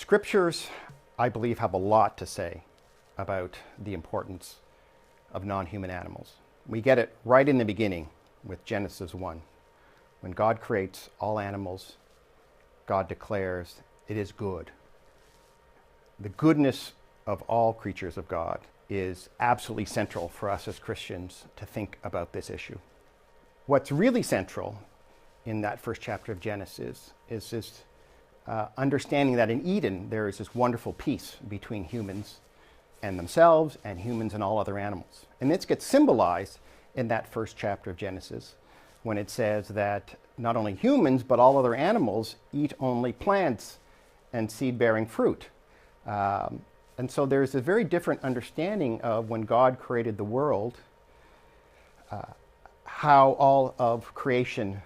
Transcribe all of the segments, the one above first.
Scriptures, I believe, have a lot to say about the importance of non-human animals. We get it right in the beginning with Genesis 1. When God creates all animals, God declares it is good. The goodness of all creatures of God is absolutely central for us as Christians to think about this issue. What's really central in that first chapter of Genesis is this understanding that in Eden there is this wonderful peace between humans and themselves and humans and all other animals. And this gets symbolized in that first chapter of Genesis when it says that not only humans but all other animals eat only plants and seed-bearing fruit. And so there's a very different understanding of when God created the world, how all of creation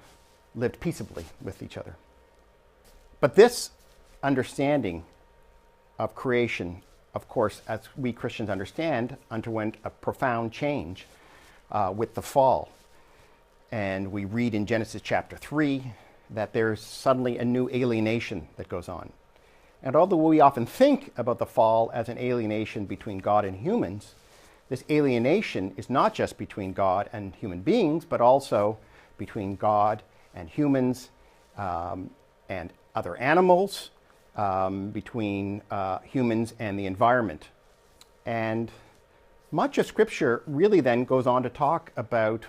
lived peaceably with each other. But this understanding of creation, of course, as we Christians understand, underwent a profound change with the fall. And we read in Genesis chapter 3 that there's suddenly a new alienation that goes on. And although we often think about the fall as an alienation between God and humans, this alienation is not just between God and human beings, but also between God and humans and other animals, between humans and the environment. And much of Scripture really then goes on to talk about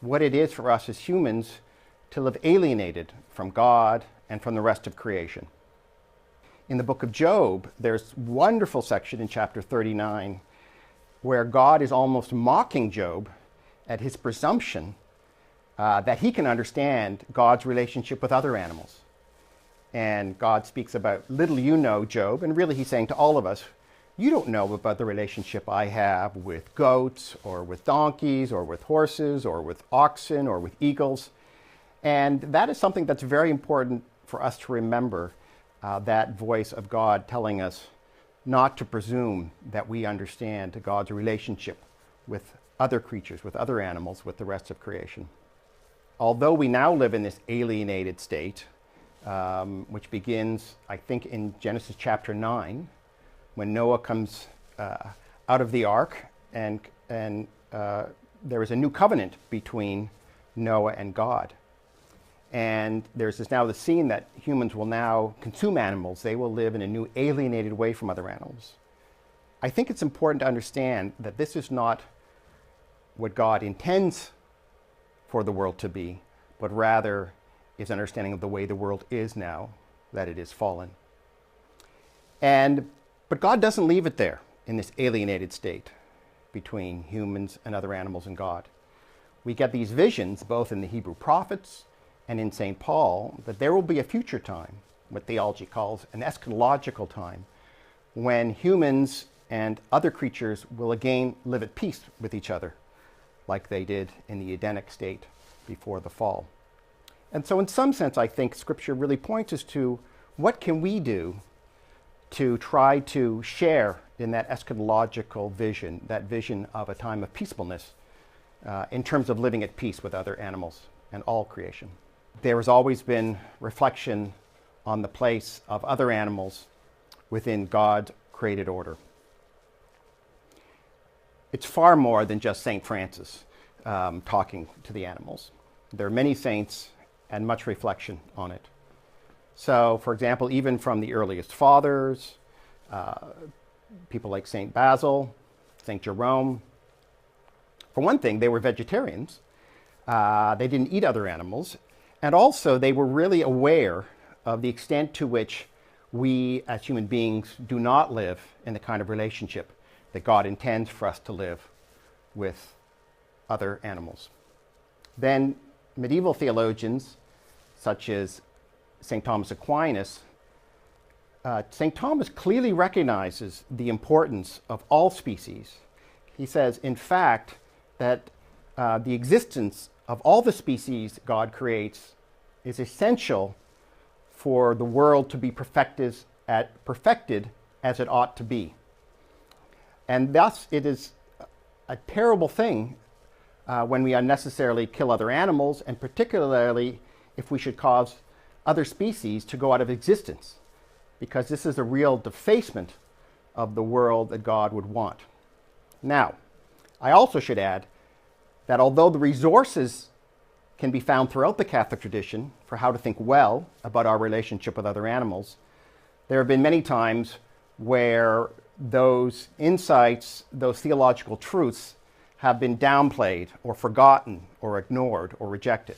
what it is for us as humans to live alienated from God and from the rest of creation. In the book of Job, there's a wonderful section in chapter 39 where God is almost mocking Job at his presumption that he can understand God's relationship with other animals. And God speaks about, little you know, Job, and really he's saying to all of us, you don't know about the relationship I have with goats or with donkeys or with horses or with oxen or with eagles. And that is something that's very important for us to remember, that voice of God telling us not to presume that we understand God's relationship with other creatures, with other animals, with the rest of creation. Although we now live in this alienated state, which begins, I think, in Genesis chapter 9, when Noah comes out of the ark, and there is a new covenant between Noah and God. And there's now the scene that humans will now consume animals. They will live in a new alienated way from other animals. I think it's important to understand that this is not what God intends for the world to be, but rather is understanding of the way the world is now, that it is fallen. But God doesn't leave it there in this alienated state between humans and other animals and God. We get these visions both in the Hebrew prophets and in St. Paul that there will be a future time, what theology calls an eschatological time, when humans and other creatures will again live at peace with each other, like they did in the Edenic state before the fall. And so in some sense, I think Scripture really points us to what can we do to try to share in that eschatological vision, that vision of a time of peacefulness, in terms of living at peace with other animals and all creation. There has always been reflection on the place of other animals within God's created order. It's far more than just St. Francis talking to the animals. There are many saints and much reflection on it. So, for example, even from the earliest fathers, people like St. Basil, St. Jerome, for one thing, they were vegetarians. They didn't eat other animals. And also, they were really aware of the extent to which we, as human beings, do not live in the kind of relationship that God intends for us to live with other animals. Then medieval theologians, such as St. Thomas Aquinas, St. Thomas clearly recognizes the importance of all species. He says, in fact, that the existence of all the species God creates is essential for the world to be perfected as it ought to be. And thus it is a terrible thing when we unnecessarily kill other animals, and particularly if we should cause other species to go out of existence, because this is a real defacement of the world that God would want. Now, I also should add that although the resources can be found throughout the Catholic tradition for how to think well about our relationship with other animals, there have been many times where those insights, those theological truths, have been downplayed or forgotten or ignored or rejected.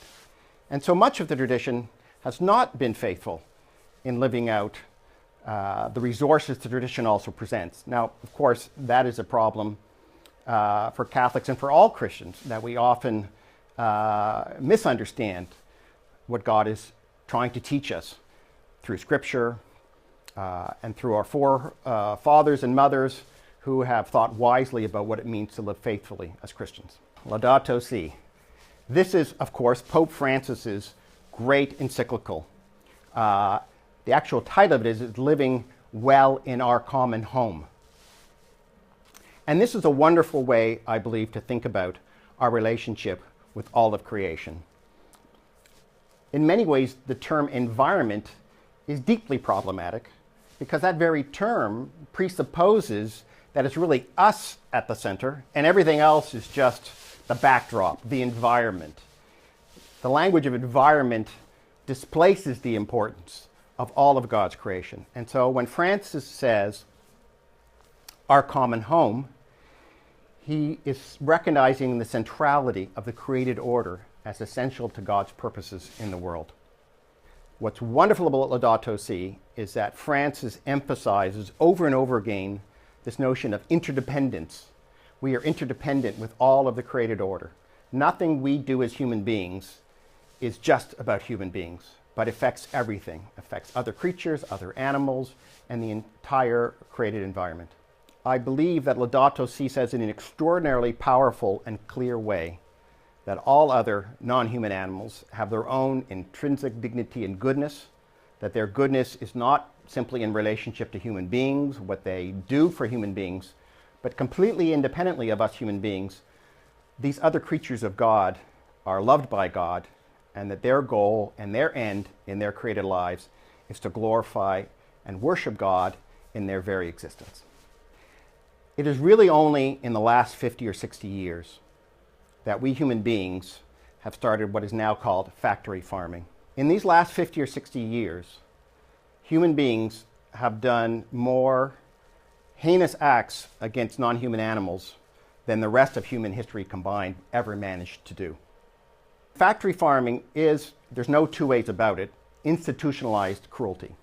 And so much of the tradition has not been faithful in living out the resources the tradition also presents. Now, of course, that is a problem for Catholics and for all Christians, that we often misunderstand what God is trying to teach us through Scripture and through our forefathers and mothers who have thought wisely about what it means to live faithfully as Christians. Laudato Si. This is, of course, Pope Francis's great encyclical. The actual title of it is Living Well in Our Common Home. And this is a wonderful way, I believe, to think about our relationship with all of creation. In many ways, the term environment is deeply problematic because that very term presupposes that it's really us at the center and everything else is just the backdrop, the environment. The language of environment displaces the importance of all of God's creation. And so when Francis says our common home, he is recognizing the centrality of the created order as essential to God's purposes in the world. What's wonderful about Laudato Si is that Francis emphasizes over and over again this notion of interdependence. We are interdependent with all of the created order. Nothing we do as human beings is just about human beings, but affects everything, affects other creatures, other animals, and the entire created environment. I believe that Laudato Si says in an extraordinarily powerful and clear way that all other non-human animals have their own intrinsic dignity and goodness, that their goodness is not simply in relationship to human beings, what they do for human beings, but completely independently of us human beings, these other creatures of God are loved by God, and that their goal and their end in their created lives is to glorify and worship God in their very existence. It is really only in the last 50 or 60 years that we human beings have started what is now called factory farming. In these last 50 or 60 years, human beings have done more heinous acts against non-human animals than the rest of human history combined ever managed to do. Factory farming is, there's no two ways about it, institutionalized cruelty.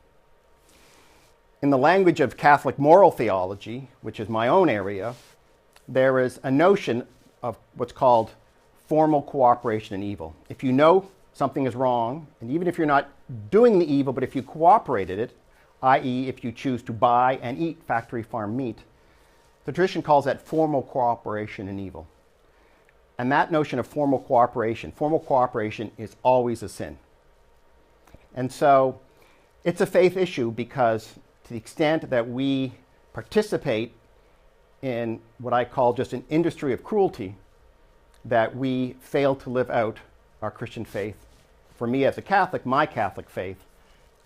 In the language of Catholic moral theology, which is my own area, there is a notion of what's called formal cooperation in evil. If you know something is wrong, and even if you're not doing the evil, but if you cooperated it, i.e. if you choose to buy and eat factory farm meat, the tradition calls that formal cooperation in evil. And that notion of formal cooperation is always a sin. And so it's a faith issue because to the extent that we participate in what I call just an industry of cruelty, that we fail to live out our Christian faith, for me as a Catholic, my Catholic faith,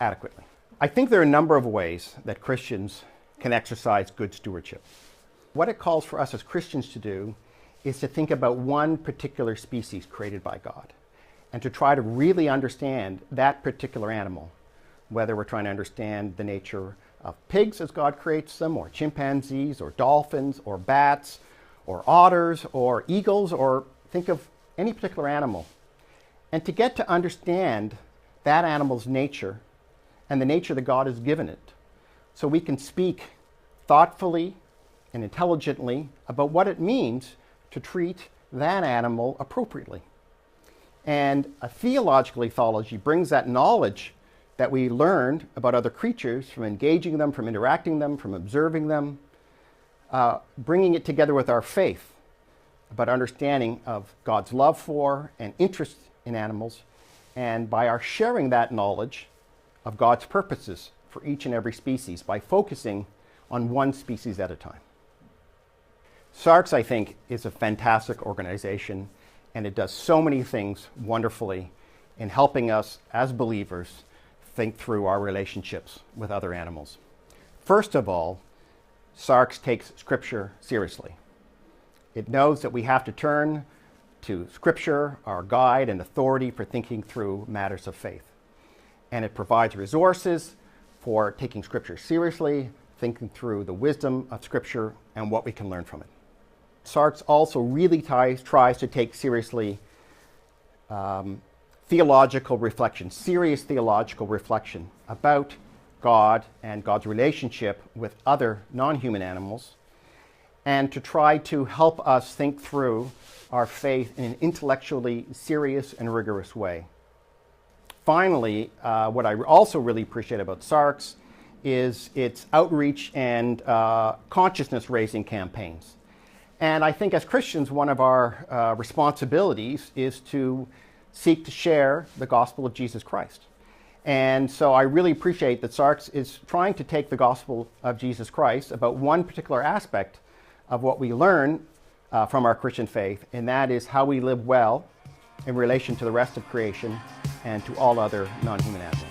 adequately. I think there are a number of ways that Christians can exercise good stewardship. What it calls for us as Christians to do is to think about one particular species created by God and to try to really understand that particular animal, whether we're trying to understand the nature of pigs as God creates them, or chimpanzees, or dolphins, or bats, or otters, or eagles, or think of any particular animal. And to get to understand that animal's nature and the nature that God has given it, so we can speak thoughtfully and intelligently about what it means to treat that animal appropriately. And a theological ethology brings that knowledge that we learned about other creatures from engaging them, from interacting them, from observing them, bringing it together with our faith about understanding of God's love for and interest in animals, and by our sharing that knowledge of God's purposes for each and every species by focusing on one species at a time. SARCS, I think, is a fantastic organization, and it does so many things wonderfully in helping us as believers think through our relationships with other animals. First of all, SARCS takes Scripture seriously. It knows that we have to turn to Scripture, our guide and authority for thinking through matters of faith. And it provides resources for taking Scripture seriously, thinking through the wisdom of Scripture and what we can learn from it. SARCS also really tries to take seriously theological reflection, serious theological reflection about God and God's relationship with other non-human animals, and to try to help us think through our faith in an intellectually serious and rigorous way. Finally, what I also really appreciate about SARCS is its outreach and consciousness-raising campaigns. And I think as Christians, one of our responsibilities is to seek to share the gospel of Jesus Christ. And so I really appreciate that SARCS is trying to take the gospel of Jesus Christ about one particular aspect of what we learn from our Christian faith, and that is how we live well in relation to the rest of creation and to all other non-human animals.